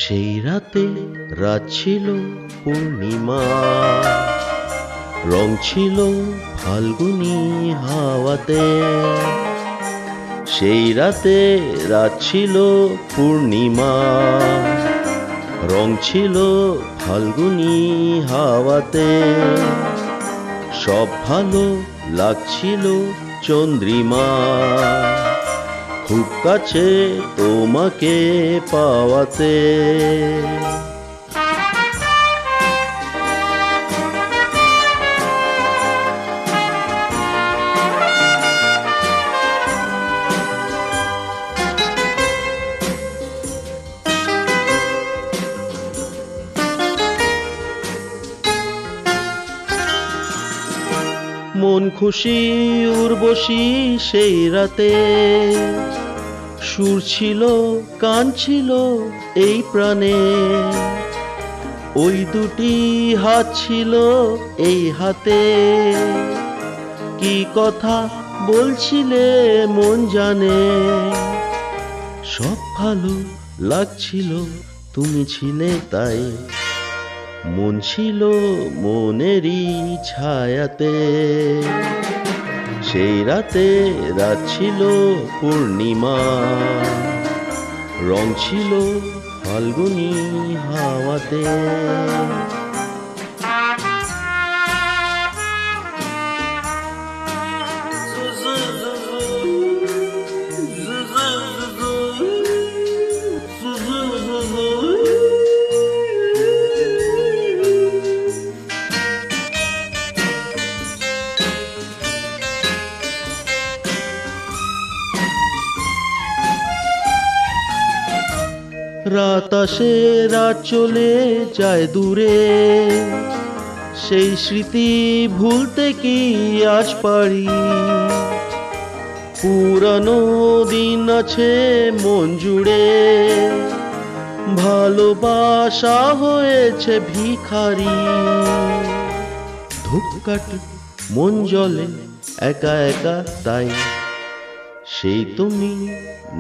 সেই রাতে রাত ছিল পূর্ণিমা, রং ছিল ফাল্গুনী হাওয়াতে। সেই রাতে রাত ছিল পূর্ণিমা, রং ছিল ফাল্গুনী হাওয়াতে। সব ভালো লাগছিল চন্দ্রিমা, খুব কাছে তোমাকে পাওয়াতে। মন খুশি উর্বশী সেই রাতে, সুর ছিল গান ছিল এই প্রাণে। ওই দুটি হাত ছিল এই হাতে, কি কথা বলছিলে মন জানে। সব ভালো লাগছিল তুমি ছিলে তাই, মন ছিল মনেরই ছায়াতে। সেই রাতে রাত ছিল পূর্ণিমা, রং ছিল ফাল্গুনী হাওয়াতে। রাত আসে রাত চলে যায় দূরে, সেই স্মৃতি ভুলতে কি আজ পারি। পুরানো দিন আছে মন জুড়ে, ভালোবাসা হয়েছে ভিখারি। ধূপকাঠি মন জ্বলে একা একা তাই, সেই তুমি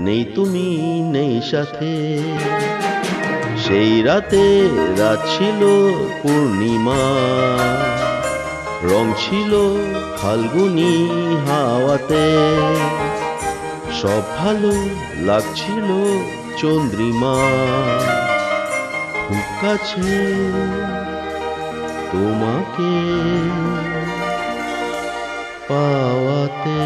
নেই, তুমি নেই সাথে। সেই রাতে রাত ছিল পূর্ণিমা, রং ছিল ফাল্গুনী হাওয়াতে। সব ভালো লাগছিল চন্দ্রিমা, খুব কাছে তোমাকে পাওয়াতে।